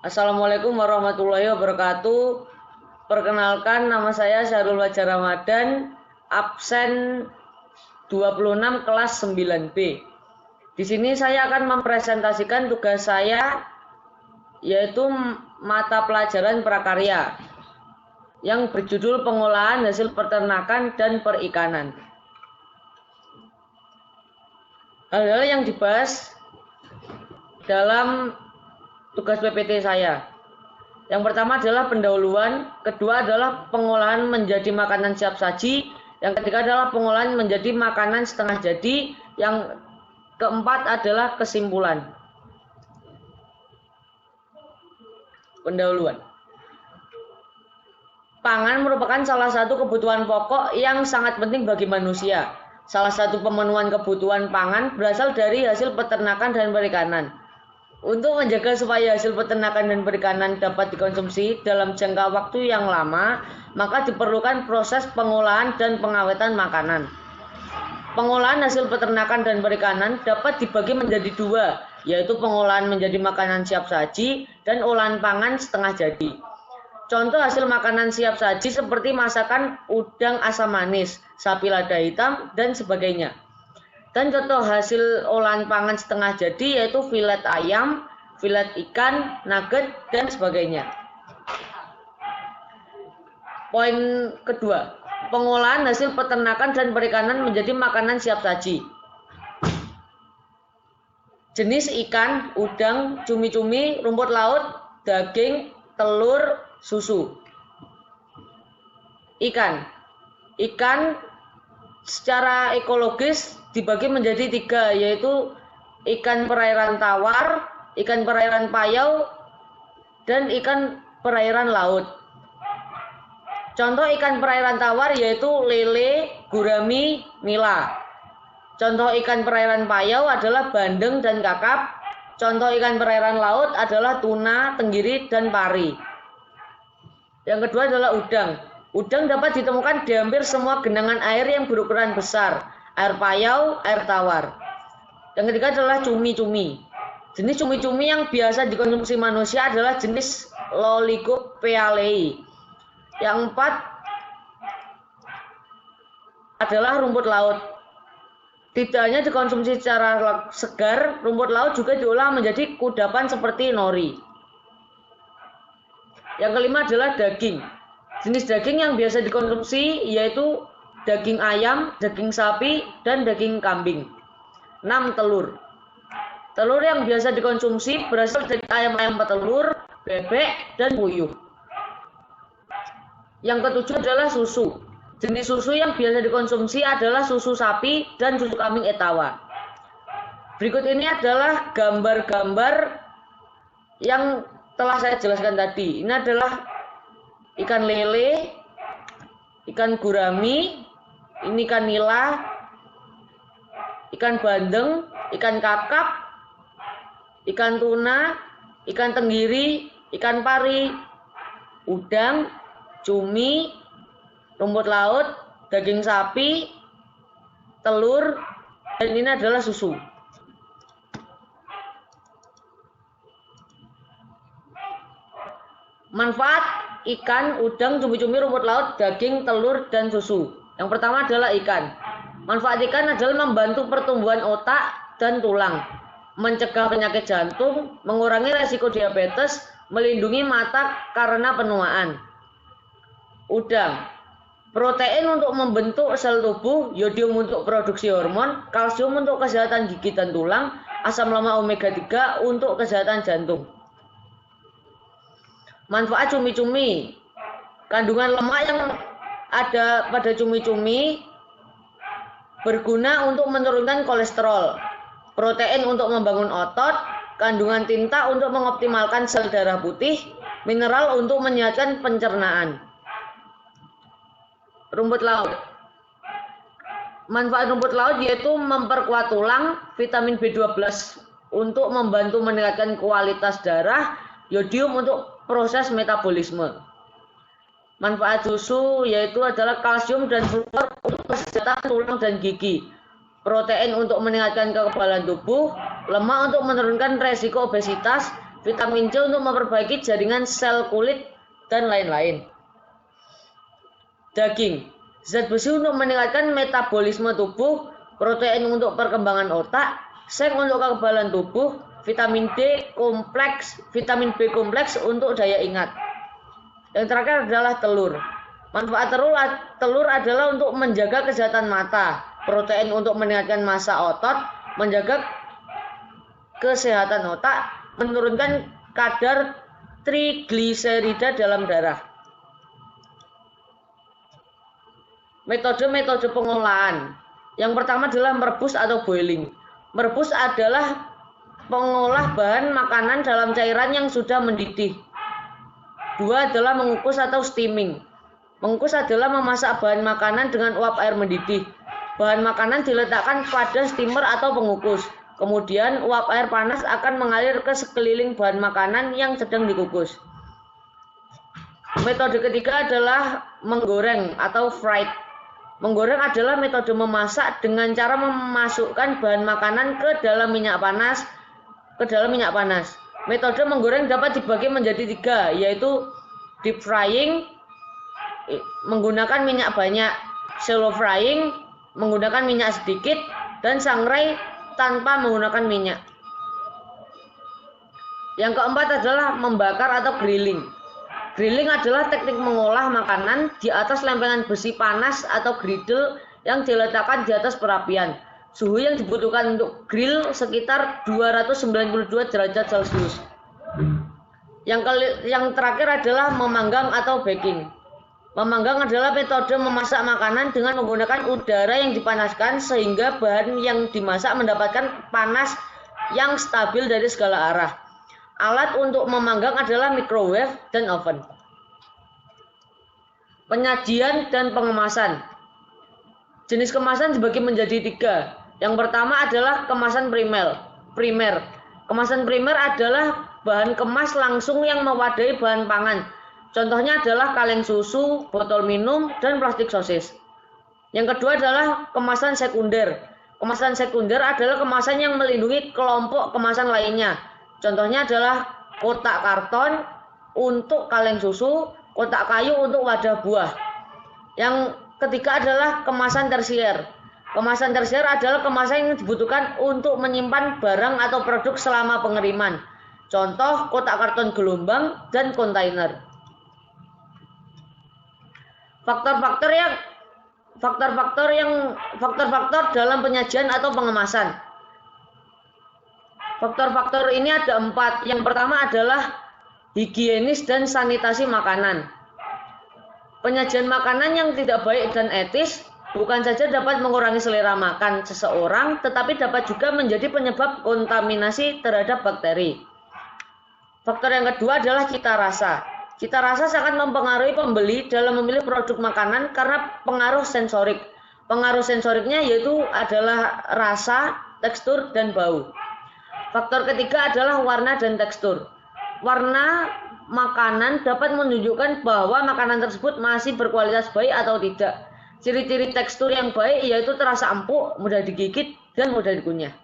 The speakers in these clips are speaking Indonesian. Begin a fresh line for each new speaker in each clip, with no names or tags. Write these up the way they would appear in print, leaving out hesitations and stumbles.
Assalamualaikum warahmatullahi wabarakatuh. Perkenalkan, nama saya Syahrul Fajar Ramadan, absen 26 kelas 9B. Di sini saya akan mempresentasikan tugas saya, yaitu mata pelajaran prakarya yang berjudul Pengolahan Hasil Peternakan dan Perikanan. Hal-hal yang dibahas dalam tugas PPT saya. Yang pertama adalah pendahuluan, kedua adalah pengolahan menjadi makanan siap saji, yang ketiga adalah pengolahan menjadi makanan setengah jadi, yang keempat adalah kesimpulan. Pendahuluan. Pangan merupakan salah satu kebutuhan pokok yang sangat penting bagi manusia. Salah satu pemenuhan kebutuhan pangan berasal dari hasil peternakan dan perikanan. Untuk menjaga supaya hasil peternakan dan perikanan dapat dikonsumsi dalam jangka waktu yang lama, maka diperlukan proses pengolahan dan pengawetan makanan. Pengolahan hasil peternakan dan perikanan dapat dibagi menjadi dua, yaitu pengolahan menjadi makanan siap saji dan olahan pangan setengah jadi. Contoh hasil makanan siap saji seperti masakan udang asam manis, sapi lada hitam, dan sebagainya. Dan contoh hasil olahan pangan setengah jadi yaitu filet ayam, filet ikan, nugget, dan sebagainya. Poin kedua, pengolahan hasil peternakan dan perikanan menjadi makanan siap saji. Jenis ikan, udang, cumi-cumi, rumput laut, daging, telur, susu. Ikan secara ekologis dibagi menjadi tiga, yaitu ikan perairan tawar, ikan perairan payau, dan ikan perairan laut. Contoh ikan perairan tawar yaitu lele, gurami, nila. Contoh ikan perairan payau adalah bandeng dan kakap. Contoh ikan perairan laut adalah tuna, tenggiri, dan pari. Yang kedua adalah udang. Udang dapat ditemukan di hampir semua genangan air yang berukuran besar, air payau, air tawar. Yang ketiga adalah cumi-cumi. Jenis cumi-cumi yang biasa dikonsumsi manusia adalah jenis Loligopealei. Yang empat adalah rumput laut. Tidak hanya dikonsumsi secara segar, rumput laut juga diolah menjadi kudapan seperti nori. Yang kelima adalah daging. Jenis daging yang biasa dikonsumsi yaitu daging ayam, daging sapi, dan daging kambing. 6. Telur. Telur yang biasa dikonsumsi berasal dari ayam-ayam petelur, bebek, dan puyuh. Yang ketujuh adalah susu. Jenis susu yang biasa dikonsumsi adalah susu sapi dan susu kambing etawa. Berikut ini adalah gambar-gambar yang telah saya jelaskan tadi. Ini adalah ikan lele, ikan gurami, ini ikan nila, ikan bandeng, ikan kakap, ikan tuna, ikan tenggiri, ikan pari, udang, cumi, rumput laut, daging sapi, telur, dan ini adalah susu. Manfaat ikan, udang, cumi-cumi, rumput laut, daging, telur, dan susu. Yang pertama adalah ikan. Manfaat ikan adalah membantu pertumbuhan otak dan tulang, mencegah penyakit jantung, mengurangi resiko diabetes, melindungi mata karena penuaan. Udang. Protein untuk membentuk sel tubuh, yodium untuk produksi hormon, kalsium untuk kesehatan gigi dan tulang, asam lemak omega 3 untuk kesehatan jantung. Manfaat cumi-cumi. Kandungan lemak yang ada pada cumi-cumi berguna untuk menurunkan kolesterol, protein untuk membangun otot, kandungan tinta untuk mengoptimalkan sel darah putih, mineral untuk menyehatkan pencernaan. Rumput laut. Manfaat rumput laut yaitu memperkuat tulang, vitamin B12 untuk membantu meningkatkan kualitas darah, yodium untuk proses metabolisme. Manfaat susu yaitu adalah kalsium dan fluor untuk kesehatan tulang dan gigi, protein untuk meningkatkan kekebalan tubuh, lemak untuk menurunkan resiko obesitas, vitamin C untuk memperbaiki jaringan sel kulit, dan lain-lain. Daging, zat besi untuk meningkatkan metabolisme tubuh, protein untuk perkembangan otak, zinc untuk kekebalan tubuh, vitamin B kompleks untuk daya ingat. Yang terakhir adalah telur. Manfaat telur adalah untuk menjaga kesehatan mata, protein untuk meningkatkan massa otot, menjaga kesehatan otak, menurunkan kadar trigliserida dalam darah. Metode-metode pengolahan. Yang pertama adalah merebus atau boiling. Merebus adalah mengolah bahan makanan dalam cairan yang sudah mendidih. Dua adalah mengukus atau steaming. Mengukus adalah memasak bahan makanan dengan uap air mendidih. Bahan makanan diletakkan pada steamer atau pengukus. Kemudian uap air panas akan mengalir ke sekeliling bahan makanan yang sedang dikukus. Metode ketiga adalah menggoreng atau fried. Menggoreng adalah metode memasak dengan cara memasukkan bahan makanan ke dalam minyak panas. Metode menggoreng dapat dibagi menjadi tiga, yaitu deep frying menggunakan minyak banyak, shallow frying menggunakan minyak sedikit, dan sangrai tanpa menggunakan minyak. Yang keempat adalah membakar atau grilling. Grilling adalah teknik mengolah makanan di atas lempengan besi panas atau griddle yang diletakkan di atas perapian. Suhu yang dibutuhkan untuk grill sekitar 292 derajat Celcius. Yang terakhir adalah memanggang atau baking. Memanggang adalah metode memasak makanan dengan menggunakan udara yang dipanaskan sehingga bahan yang dimasak mendapatkan panas yang stabil dari segala arah. Alat untuk memanggang adalah microwave dan oven. Penyajian dan pengemasan. Jenis kemasan dibagi menjadi tiga. Yang pertama adalah kemasan primer. Kemasan primer adalah bahan kemas langsung yang mewadai bahan pangan. Contohnya adalah kaleng susu, botol minum, dan plastik sosis. Yang kedua adalah kemasan sekunder. Kemasan sekunder adalah kemasan yang melindungi kelompok kemasan lainnya. Contohnya adalah kotak karton untuk kaleng susu, kotak kayu untuk wadah buah. Yang ketiga adalah kemasan tersier. Kemasan tersier adalah kemasan yang dibutuhkan untuk menyimpan barang atau produk selama pengiriman. Contoh kotak karton gelombang dan kontainer. Faktor-faktor dalam penyajian atau pengemasan. Faktor-faktor ini ada 4. Yang pertama adalah higienis dan sanitasi makanan. Penyajian makanan yang tidak baik dan etis bukan saja dapat mengurangi selera makan seseorang, tetapi dapat juga menjadi penyebab kontaminasi terhadap bakteri. Faktor yang kedua adalah cita rasa. Cita rasa sangat mempengaruhi pembeli dalam memilih produk makanan karena pengaruh sensorik. Pengaruh sensoriknya yaitu adalah rasa, tekstur, dan bau. Faktor ketiga adalah warna dan tekstur. Warna makanan dapat menunjukkan bahwa makanan tersebut masih berkualitas baik atau tidak. Ciri-ciri tekstur yang baik yaitu terasa empuk, mudah digigit, dan mudah dikunyah.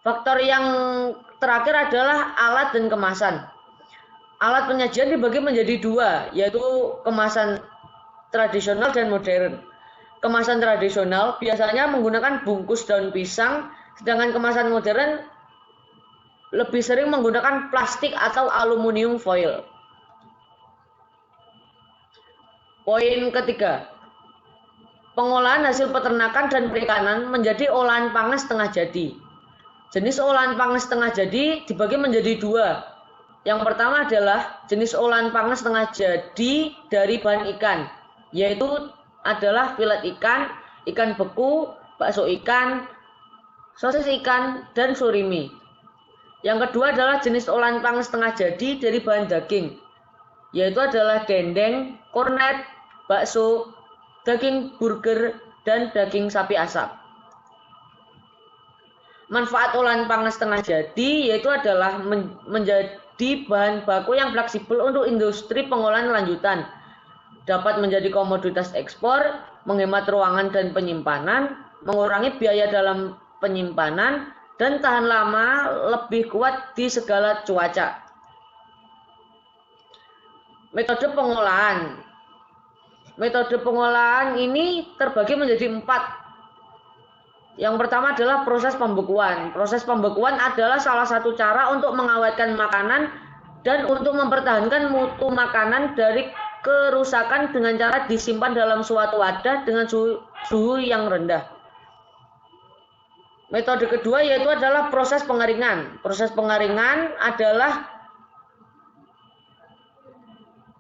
Faktor yang terakhir adalah alat dan kemasan. Alat penyajian dibagi menjadi 2, yaitu kemasan tradisional dan modern. Kemasan tradisional biasanya menggunakan bungkus daun pisang, sedangkan kemasan modern lebih sering menggunakan plastik atau aluminium foil. Poin ketiga, pengolahan hasil peternakan dan perikanan menjadi olahan pangan setengah jadi. Jenis olahan pangan setengah jadi dibagi menjadi 2. Yang pertama adalah jenis olahan pangan setengah jadi dari bahan ikan, yaitu adalah filet ikan, ikan beku, bakso ikan, sosis ikan, dan surimi. Yang kedua adalah jenis olahan pangan setengah jadi dari bahan daging, yaitu adalah dendeng, kornet, bakso, daging burger, dan daging sapi asap. Manfaat olahan pangan setengah jadi yaitu adalah menjadi bahan baku yang fleksibel untuk industri pengolahan lanjutan, dapat menjadi komoditas ekspor, menghemat ruangan dan penyimpanan, mengurangi biaya dalam penyimpanan, dan tahan lama, lebih kuat di segala cuaca. Metode pengolahan. Metode pengolahan ini terbagi menjadi 4. Yang pertama adalah proses pembekuan. Proses pembekuan adalah salah satu cara untuk mengawetkan makanan dan untuk mempertahankan mutu makanan dari kerusakan dengan cara disimpan dalam suatu wadah dengan suhu yang rendah. Metode kedua yaitu adalah proses pengeringan. Proses pengeringan adalah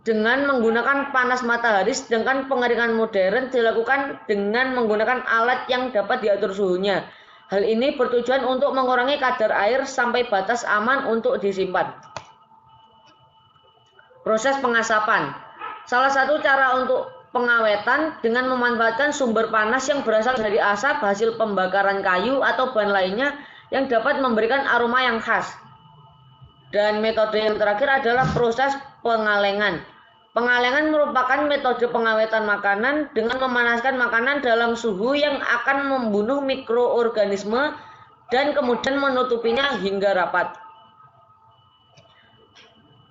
dengan menggunakan panas matahari, sedangkan pengeringan modern dilakukan dengan menggunakan alat yang dapat diatur suhunya. Hal ini bertujuan untuk mengurangi kadar air sampai batas aman untuk disimpan. Proses pengasapan. Salah satu cara untuk pengawetan dengan memanfaatkan sumber panas yang berasal dari asap hasil pembakaran kayu atau bahan lainnya yang dapat memberikan aroma yang khas. Dan metode yang terakhir adalah proses pengalengan. Pengalengan merupakan metode pengawetan makanan dengan memanaskan makanan dalam suhu yang akan membunuh mikroorganisme dan kemudian menutupinya hingga rapat.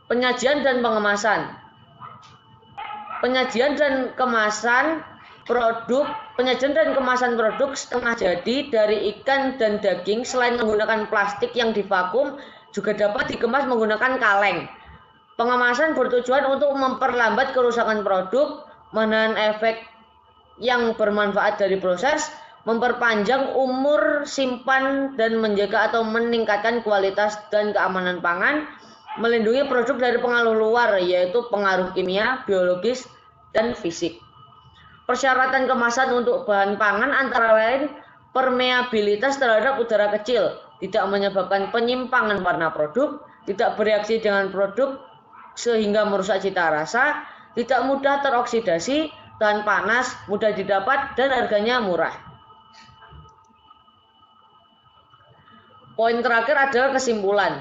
Penyajian dan pengemasan. Penyajian dan kemasan produk setengah jadi dari ikan dan daging selain menggunakan plastik yang divakum juga dapat dikemas menggunakan kaleng. Pengemasan bertujuan untuk memperlambat kerusakan produk, menahan efek yang bermanfaat dari proses, memperpanjang umur simpan dan menjaga atau meningkatkan kualitas dan keamanan pangan, melindungi produk dari pengaruh luar yaitu pengaruh kimia, biologis, dan fisik. Persyaratan kemasan untuk bahan pangan antara lain permeabilitas terhadap udara kecil, tidak menyebabkan penyimpangan warna produk, tidak bereaksi dengan produk sehingga merusak cita rasa, tidak mudah teroksidasi, tahan panas, mudah didapat, dan harganya murah. Poin terakhir adalah kesimpulan.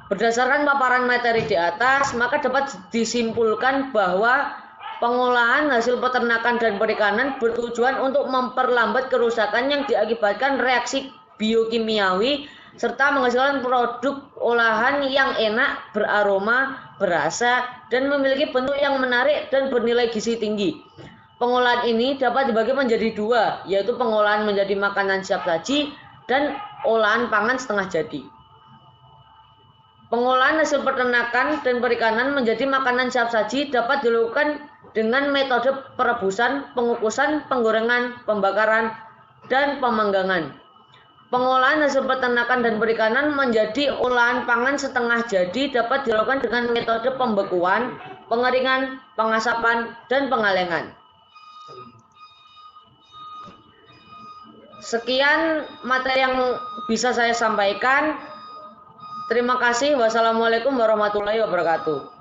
Berdasarkan paparan materi di atas, maka dapat disimpulkan bahwa pengolahan hasil peternakan dan perikanan bertujuan untuk memperlambat kerusakan yang diakibatkan reaksi biokimiawi serta menghasilkan produk olahan yang enak, beraroma, berasa, dan memiliki bentuk yang menarik dan bernilai gizi tinggi. Pengolahan ini dapat dibagi menjadi 2, yaitu pengolahan menjadi makanan siap saji dan olahan pangan setengah jadi. Pengolahan hasil peternakan dan perikanan menjadi makanan siap saji dapat dilakukan dengan metode perebusan, pengukusan, penggorengan, pembakaran, dan pemanggangan. Pengolahan hasil peternakan dan perikanan menjadi olahan pangan setengah jadi dapat dilakukan dengan metode pembekuan, pengeringan, pengasapan, dan pengalengan. Sekian materi yang bisa saya sampaikan. Terima kasih. Wassalamualaikum warahmatullahi wabarakatuh.